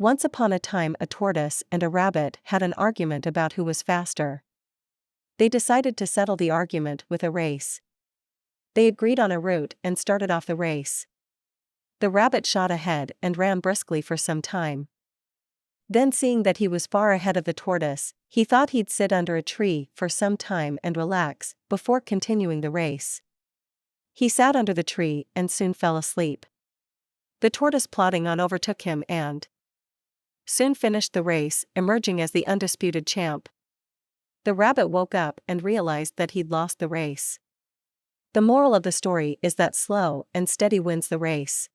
Once upon a time, a tortoise and a rabbit had an argument about who was faster. They decided to settle the argument with a race. They agreed on a route and started off the race. The rabbit shot ahead and ran briskly for some time. Then, seeing that he was far ahead of the tortoise, he thought he'd sit under a tree for some time and relax before continuing the race. He sat under the tree and soon fell asleep. The tortoise, plodding on, overtook him and soon finished the race, emerging as the undisputed champ. The rabbit woke up and realized that he'd lost the race. The moral of the story is that slow and steady wins the race.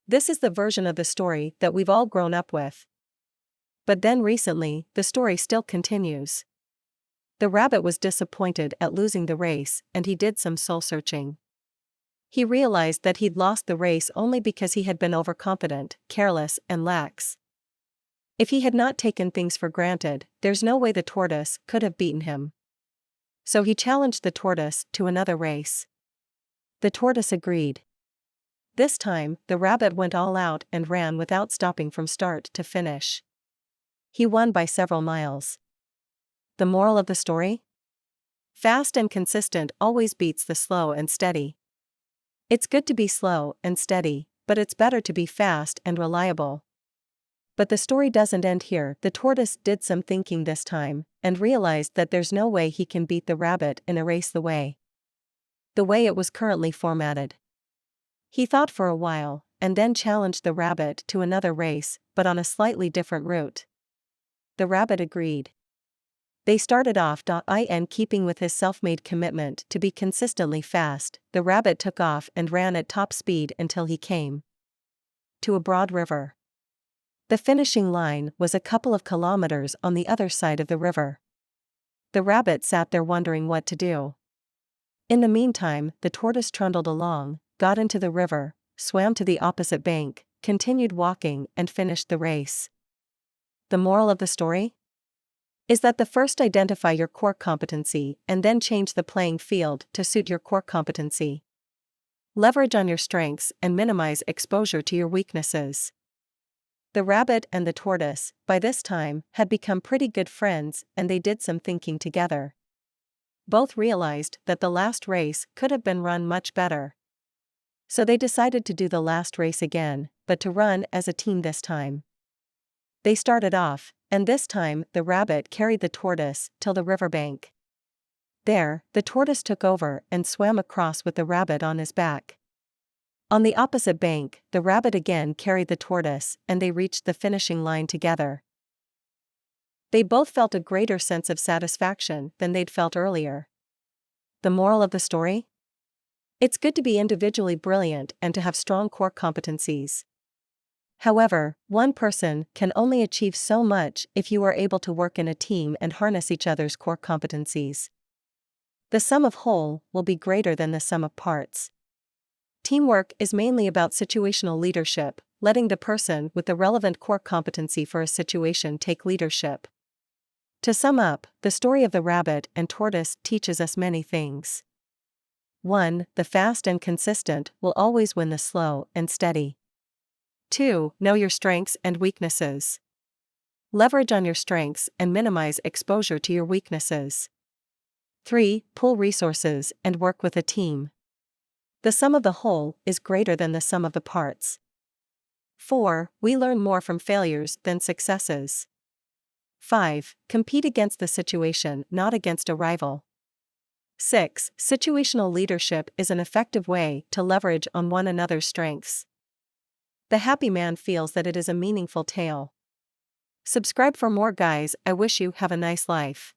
This is the version of the story that we've all grown up with. But then recently, the story still continues. The rabbit was disappointed at losing the race, and he did some soul-searching. He realized that he'd lost the race only because he had been overconfident, careless, and lax. If he had not taken things for granted, there's no way the tortoise could have beaten him. So he challenged the tortoise to another race. The tortoise agreed. This time, the rabbit went all out and ran without stopping from start to finish. He won by several miles. The moral of the story? Fast and consistent always beats the slow and steady. It's good to be slow and steady, but it's better to be fast and reliable. But the story doesn't end here. The tortoise did some thinking this time, and realized that there's no way he can beat the rabbit in a race the way it was currently formatted. He thought for a while, and then challenged the rabbit to another race, but on a slightly different route. The rabbit agreed. They started off. In keeping with his self-made commitment to be consistently fast, the rabbit took off and ran at top speed until he came to a broad river. The finishing line was a couple of kilometers on the other side of the river. The rabbit sat there wondering what to do. In the meantime, the tortoise trundled along, got into the river, swam to the opposite bank, continued walking, and finished the race. The moral of the story is that first identify your core competency and then change the playing field to suit your core competency. Leverage on your strengths and minimize exposure to your weaknesses. The rabbit and the tortoise, by this time, had become pretty good friends, and they did some thinking together. Both realized that the last race could have been run much better. So they decided to do the last race again, but to run as a team this time. They started off, and this time the rabbit carried the tortoise till the riverbank. There, the tortoise took over and swam across with the rabbit on his back. On the opposite bank, the rabbit again carried the tortoise, and they reached the finishing line together. They both felt a greater sense of satisfaction than they'd felt earlier. The moral of the story? It's good to be individually brilliant and to have strong core competencies. However, one person can only achieve so much if you are able to work in a team and harness each other's core competencies. The sum of whole will be greater than the sum of parts. Teamwork is mainly about situational leadership, letting the person with the relevant core competency for a situation take leadership. To sum up, the story of the rabbit and tortoise teaches us many things. 1. The fast and consistent will always win the slow and steady. 2. Know your strengths and weaknesses. Leverage on your strengths and minimize exposure to your weaknesses. 3. Pool resources and work with a team. The sum of the whole is greater than the sum of the parts. 4. We learn more from failures than successes. 5. Compete against the situation, not against a rival. 6. Situational leadership is an effective way to leverage on one another's strengths. The happy man feels that it is a meaningful tale. Subscribe for more, guys. I wish you have a nice life.